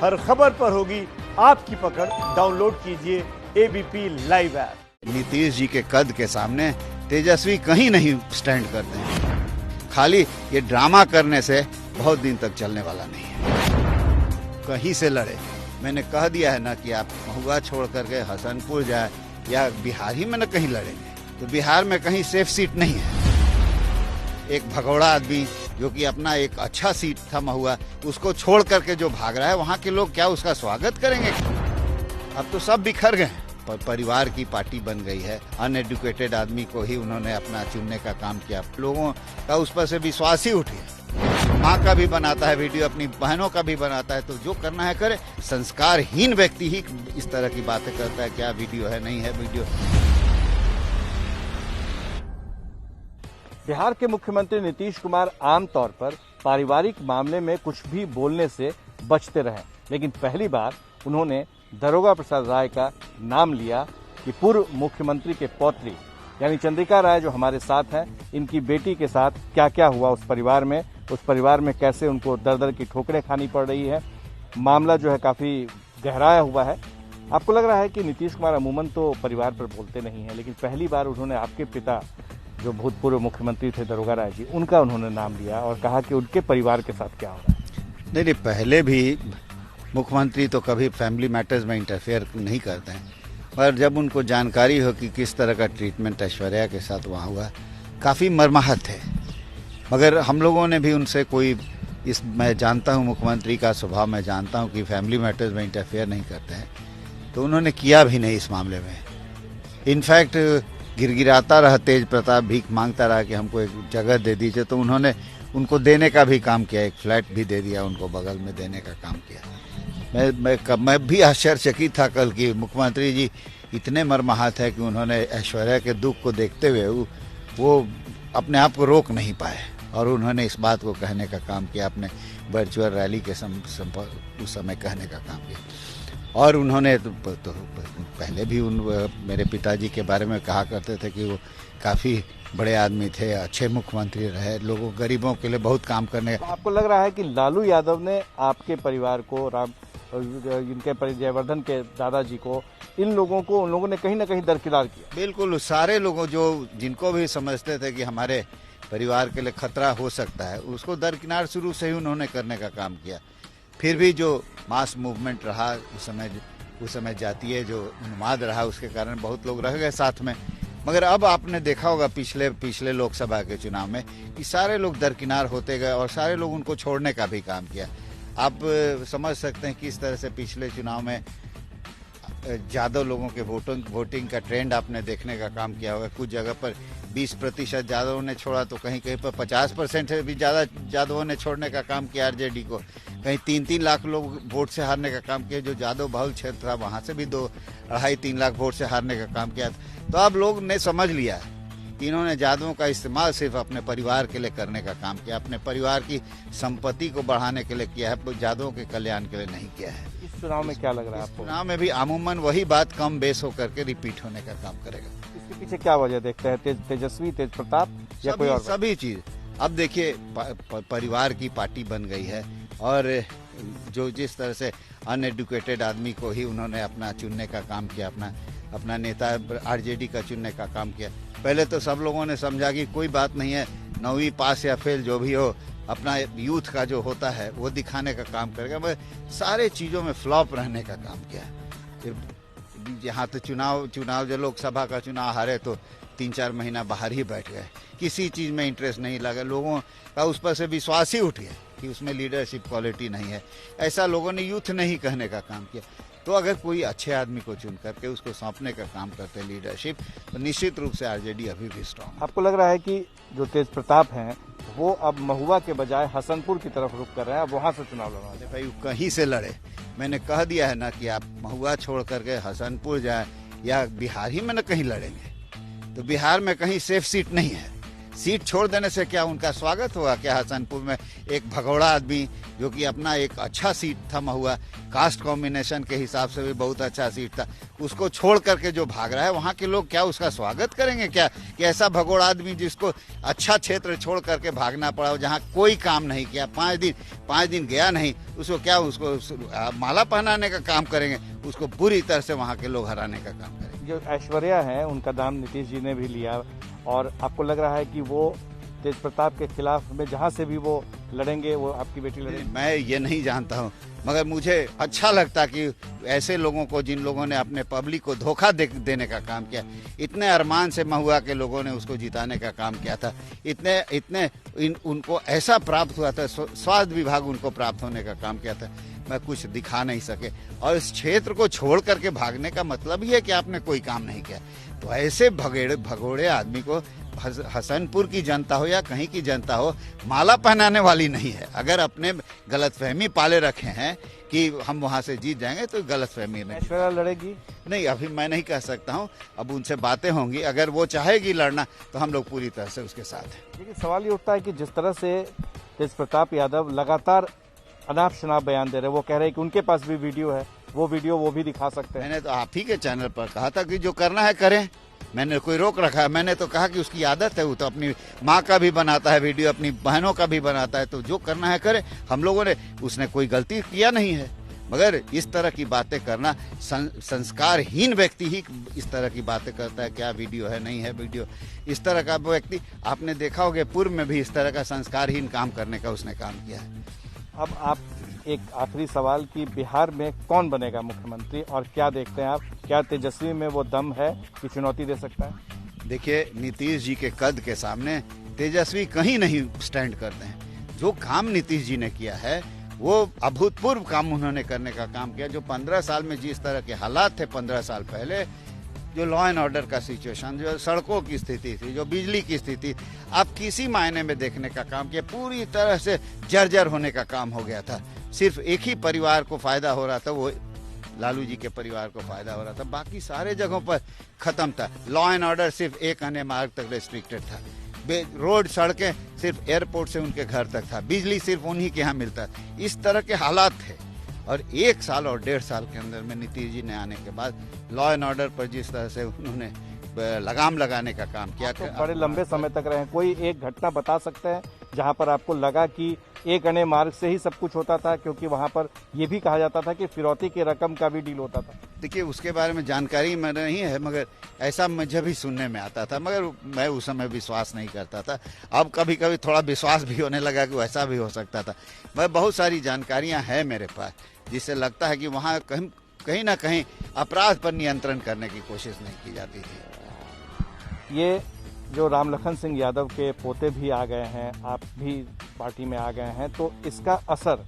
हर खबर पर होगी आपकी पकड़। डाउनलोड कीजिए ABP live app. Nitish ji के कद के सामने तेजस्वी कहीं नहीं स्टैंड करते हैं। खाली ये ड्रामा करने से बहुत दिन तक चलने वाला नहीं है। कहीं से लड़े, मैंने कह दिया है ना कि आप महुआ छोड़ करके हसनपुर जाए या बिहार ही में न कहीं लड़ेंगे, तो बिहार में कहीं सेफ सीट नहीं है। एक भगौड़ा आदमी जो कि अपना एक अच्छा सीट था महुआ, उसको छोड़ करके जो भाग रहा है, वहाँ के लोग क्या उसका स्वागत करेंगे? अब तो सब बिखर गए, परिवार की पार्टी बन गई है। अनएडुकेटेड आदमी को ही उन्होंने अपना चुनने का काम किया। लोगों का उस पर से विश्वास ही उठ गया। माँ का भी बनाता है वीडियो, अपनी बहनों का भी बनाता है, तो जो करना है करे। संस्कारहीन व्यक्ति ही इस तरह की बातें करता है, क्या वीडियो है नहीं है वीडियो। बिहार के मुख्यमंत्री नीतीश कुमार आमतौर पर पारिवारिक मामले में कुछ भी बोलने से बचते रहे, लेकिन पहली बार उन्होंने दारोगा प्रसाद राय का नाम लिया कि पूर्व मुख्यमंत्री के पौत्री यानी चंद्रिका राय जो हमारे साथ हैं, इनकी बेटी के साथ क्या क्या हुआ उस परिवार में कैसे उनको दर दर की ठोकरें खानी पड़ रही है। मामला जो है काफी गहराया हुआ है। आपको लग रहा है कि नीतीश कुमार अमूमन तो परिवार पर बोलते नहीं है, लेकिन पहली बार उन्होंने आपके पिता जो भूतपूर्व मुख्यमंत्री थे दारोगा राय जी, उनका उन्होंने नाम लिया और कहा कि उनके परिवार के साथ क्या हो रहा है। नहीं, पहले भी मुख्यमंत्री तो कभी फैमिली मैटर्स में इंटरफेयर नहीं करते हैं, पर जब उनको जानकारी हो कि किस तरह का ट्रीटमेंट ऐश्वर्या के साथ वहाँ हुआ, काफ़ी मर्माहत है। मगर हम लोगों ने भी उनसे मैं जानता हूँ मुख्यमंत्री का स्वभाव, मैं जानता हूँ कि फैमिली मैटर्स में इंटरफेयर नहीं करते हैं, तो उन्होंने किया भी नहीं इस मामले में। इनफैक्ट गिरगिराता रहा तेज प्रताप, भीख मांगता रहा कि हमको एक जगह दे दीजिए, तो उन्होंने उनको देने का भी काम किया, एक फ्लैट भी दे दिया उनको, बगल में देने का काम किया। मैं भी आश्चर्यचकित था कल कि मुख्यमंत्री जी इतने मर्माहत है कि उन्होंने ऐश्वर्या के दुख को देखते हुए वो अपने आप को रोक नहीं पाए और उन्होंने इस बात को कहने का काम किया, अपने वर्चुअल रैली के उस समय कहने का काम किया। और उन्होंने तो पहले भी मेरे पिताजी के बारे में कहा करते थे कि वो काफ़ी बड़े आदमी थे, अच्छे मुख्यमंत्री रहे, लोगों गरीबों के लिए बहुत काम करने। आपको लग रहा है कि लालू यादव ने आपके परिवार को, इनके जयवर्धन के दादाजी को, उन लोगों ने कहीं ना कहीं दरकिनार किया? बिल्कुल, सारे लोगों जिनको भी समझते थे कि हमारे परिवार के लिए खतरा हो सकता है, उसको दरकिनार शुरू से ही उन्होंने करने का काम किया। फिर भी जो मास मूवमेंट रहा उस समय जातीय जो उन्माद रहा, उसके कारण बहुत लोग रह गए साथ में। मगर अब आपने देखा होगा पिछले लोकसभा के चुनाव में कि सारे लोग दरकिनार होते गए और सारे लोग उनको छोड़ने का भी काम किया। आप समझ सकते हैं किस तरह से पिछले चुनाव में ज्यादा लोगों के वोटिंग का ट्रेंड आपने देखने का काम किया होगा। कुछ जगह पर 20% यादवों ने छोड़ा, तो कहीं पर 50% से भी ज्यादा यादवों ने छोड़ने का काम किया आरजेडी को। कहीं 3-3 लाख लोग वोट से हारने का काम किया, जो यादव बहुल क्षेत्र था वहां से भी 2-2.5-3 लाख वोट से हारने का काम किया। तो अब लोग ने समझ लिया है कि इन्होंने यादवों का इस्तेमाल सिर्फ अपने परिवार के लिए करने का काम किया, अपने परिवार की संपत्ति को बढ़ाने के लिए किया है, यादवों के कल्याण के लिए नहीं किया है। इस चुनाव में क्या लग रहा है आपको? चुनाव में भी अमूमन वही बात कम बेस होकर के रिपीट होने का काम करेगा। इसके पीछे क्या वजह देखते हैं? तेजस्वी, तेज प्रताप या कोई और? सभी चीज। अब देखिए, परिवार की पार्टी बन गई है और जो जिस तरह से अनएडुकेटेड आदमी को ही उन्होंने अपना चुनने का काम किया, अपना नेता आरजेडी का चुनने का काम किया। पहले तो सब लोगों ने समझा कि कोई बात नहीं है, 9वीं पास या फेल जो भी हो, अपना यूथ का जो होता है वो दिखाने का काम करेगा। मैं सारे चीज़ों में फ्लॉप रहने का काम किया। यहाँ तो चुनाव जो लोकसभा का चुनाव हारे तो 3-4 महीना बाहर ही बैठ गए, किसी चीज़ में इंटरेस्ट नहीं लगा, लोगों का उस पर से विश्वास ही उठ गया कि उसमें लीडरशिप क्वालिटी नहीं है। ऐसा लोगों ने यूथ नहीं कहने का काम किया। तो अगर कोई अच्छे आदमी को चुन करके उसको सौंपने का काम करते लीडरशिप, तो निश्चित रूप से आरजेडी अभी भी स्ट्रांग। आपको लग रहा है कि जो तेज प्रताप हैं वो अब महुआ के बजाय हसनपुर की तरफ रुख कर रहे हैं, अब वहां से चुनाव लड़वा दे? भाई, कहीं से लड़े, मैंने कह दिया है ना कि आप महुआ छोड़ करके हसनपुर जाए या बिहार ही में न कहीं लड़ेंगे, तो बिहार में कहीं सेफ सीट नहीं है। सीट छोड़ देने से क्या उनका स्वागत होगा क्या? हसनपुर में एक भगोड़ा आदमी जो कि अपना एक अच्छा सीट था, महुआ कास्ट कॉम्बिनेशन के हिसाब से भी बहुत अच्छा सीट था, उसको छोड़ करके जो भाग रहा है, वहाँ के लोग क्या उसका स्वागत करेंगे क्या? कि ऐसा भगोड़ा आदमी जिसको अच्छा क्षेत्र छोड़ करके भागना पड़ा, जहाँ कोई काम नहीं किया, 5 दिन गया नहीं, उसको क्या उसको माला पहनाने का काम करेंगे? उसको बुरी तरह से वहाँ के लोग हराने का काम करेंगे। जो ऐश्वर्या है उनका नाम नीतीश जी ने भी लिया, और आपको लग रहा है कि वो तेज प्रताप के खिलाफ में जहां से भी वो लड़ेंगे, वो आपकी बेटी लड़ेगी? मैं ये नहीं जानता हूँ, मगर मुझे अच्छा लगता कि ऐसे लोगों को, जिन लोगों ने अपने पब्लिक को धोखा देने का काम किया, इतने अरमान से महुआ के लोगों ने उसको जिताने का काम किया था, उनको ऐसा प्राप्त हुआ था, स्वास्थ्य विभाग उनको प्राप्त होने का काम किया था, मैं कुछ दिखा नहीं सके। और इस क्षेत्र को छोड़ करके भागने का मतलब ही है कि आपने कोई काम नहीं किया। तो ऐसे भगोड़े आदमी को हसनपुर की जनता हो या कहीं की जनता हो, माला पहनाने वाली नहीं है। अगर अपने गलतफहमी पाले रखे हैं कि हम वहां से जीत जाएंगे, तो गलतफहमी नहीं। ऐश्वर्या लड़ेगी? नहीं, अभी मैं नहीं कह सकता हूं, अब उनसे बातें होंगी। अगर वो चाहेगी लड़ना तो हम लोग पूरी तरह से उसके साथ हैं। लेकिन सवाल ये उठता है कि जिस तरह से तेज प्रताप यादव लगातार अनाप शनाप बयान दे रहे हैं, वो कह रहे हैं कि उनके पास भी वीडियो है, वो भी दिखा सकते हैं। मैंने तो आप ही के चैनल पर कहा था कि जो करना है करें, मैंने कोई रोक रखा है? मैंने तो कहा कि उसकी आदत है, वो तो अपनी माँ का भी बनाता है वीडियो, अपनी बहनों का भी बनाता है, तो जो करना है करे। हम लोगों ने, उसने कोई गलती किया नहीं है, मगर इस तरह की बातें करना, संस्कारहीन व्यक्ति ही इस तरह की बातें करता है। क्या वीडियो है, नहीं है वीडियो, इस तरह का व्यक्ति आपने देखा होगा, पूर्व में भी इस तरह का संस्कारहीन काम करने का उसने काम किया है। अब आप एक आखिरी सवाल कि बिहार में कौन बनेगा मुख्यमंत्री, और क्या देखते हैं आप? क्या तेजस्वी में वो दम है कि चुनौती दे सकता है? देखिए, नीतीश जी के कद के सामने तेजस्वी कहीं नहीं स्टैंड करते हैं। जो काम नीतीश जी ने किया है, वो अभूतपूर्व काम उन्होंने करने का काम किया। जो 15 साल में जिस तरह के हालात थे 15 साल पहले, जो लॉ एंड ऑर्डर का सिचुएशन, जो सड़कों की स्थिति थी, जो बिजली की स्थिति, आप किसी मायने में देखने का काम किया, पूरी तरह से जर्जर होने का काम हो गया था। सिर्फ एक ही परिवार को फायदा हो रहा था, वो लालू जी के परिवार को फायदा हो रहा था, बाकी सारे जगहों पर खत्म था। लॉ एंड ऑर्डर सिर्फ एक अन्य मार्ग तक रेस्ट्रिक्टेड था, रोड सड़कें सिर्फ एयरपोर्ट से उनके घर तक था, बिजली सिर्फ उन्हीं के यहाँ मिलता था। इस तरह के हालात थे, और 1 साल और 1.5 साल के अंदर में नीतीश जी ने आने के बाद लॉ एंड ऑर्डर पर जिस तरह से उन्होंने लगाम लगाने का काम किया। तो बड़े लंबे समय तक रहे, कोई एक घटना बता सकते हैं जहां पर आपको लगा कि एक अन्य मार्ग से ही सब कुछ होता था? क्योंकि वहां पर यह भी कहा जाता था कि फिरौती की रकम का भी डील होता था। देखिए, उसके बारे में जानकारी मेरे नहीं है, मगर ऐसा मुझे भी सुनने में आता था, मगर मैं उस समय विश्वास नहीं करता था। अब कभी कभी थोड़ा विश्वास भी होने लगा कि ऐसा भी हो सकता था। मैं बहुत सारी जानकारियां हैं मेरे पास, जिससे लगता है कि वहाँ कहीं ना कहीं अपराध पर नियंत्रण करने की कोशिश नहीं की जाती थी। ये जो रामलखन सिंह यादव के पोते भी आ गए हैं, आप भी पार्टी में आ गए हैं, तो इसका असर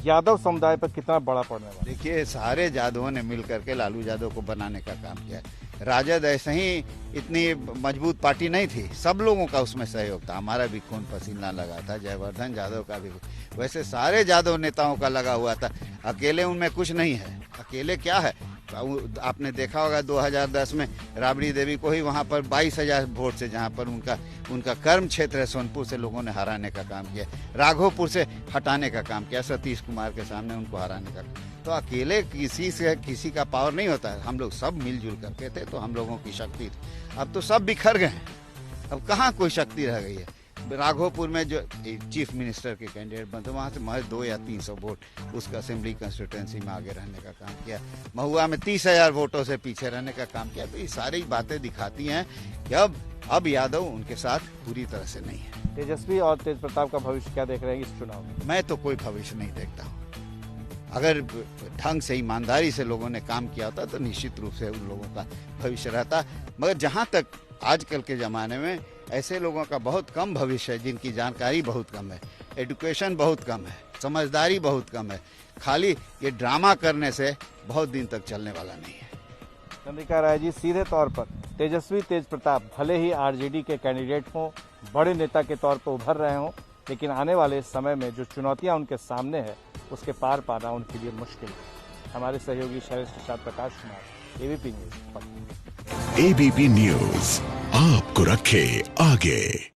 यादव समुदाय पर कितना बड़ा पड़ने वाला? देखिए, सारे यादवों ने मिलकर के लालू यादव को बनाने का काम किया। राजद ऐसे ही इतनी मजबूत पार्टी नहीं थी, सब लोगों का उसमें सहयोग था। हमारा भी खून पसीना लगा था, जयवर्धन यादव का भी, वैसे सारे यादव नेताओं का लगा हुआ था। अकेले उनमें कुछ नहीं है। अकेले क्या है, आपने देखा होगा 2010 में राबड़ी देवी को ही वहां पर 22,000 वोट से, जहां पर उनका कर्म क्षेत्र है सोनपुर से, लोगों ने हराने का काम किया। राघोपुर से हटाने का काम किया, सतीश कुमार के सामने उनको हराने का। तो अकेले किसी का पावर नहीं होता है। हम लोग सब मिलजुल करके थे, तो हम लोगों की शक्ति थी। अब तो सब बिखर गए हैं, अब कहाँ कोई शक्ति रह गई है। राघोपुर में जो चीफ मिनिस्टर के कैंडिडेट बनते, वहाँ से महज 200 या 300 वोट उसका असेंबली कंस्टिट्यूएंसी में आगे रहने का काम किया। महुआ में 30,000 वोटों से पीछे रहने का काम किया। तो ये सारी बातें दिखाती हैं कि अब यादव उनके साथ पूरी तरह से नहीं है। तेजस्वी और तेज प्रताप का भविष्य क्या देख रहे हैं इस चुनाव में? मैं तो कोई भविष्य नहीं देखता हूँ। अगर ढंग से, ईमानदारी से लोगों ने काम किया होता तो निश्चित रूप से उन लोगों का भविष्य रहता। मगर जहाँ तक आजकल के ज़माने में ऐसे लोगों का बहुत कम भविष्य है, जिनकी जानकारी बहुत कम है, एजुकेशन बहुत कम है, समझदारी बहुत कम है। खाली ये ड्रामा करने से बहुत दिन तक चलने वाला नहीं है। चंद्रिका राय जी, सीधे तौर पर तेजस्वी तेज प्रताप भले ही आरजेडी के कैंडिडेट हों, बड़े नेता के तौर पर उभर रहे हों, लेकिन आने वाले समय में जो चुनौतियां उनके सामने है, उसके पार पाना उनके लिए मुश्किल है। हमारे सहयोगी Shailesh Prasad Prakash Kumar, ABP news. ABP news आपको रखे आगे।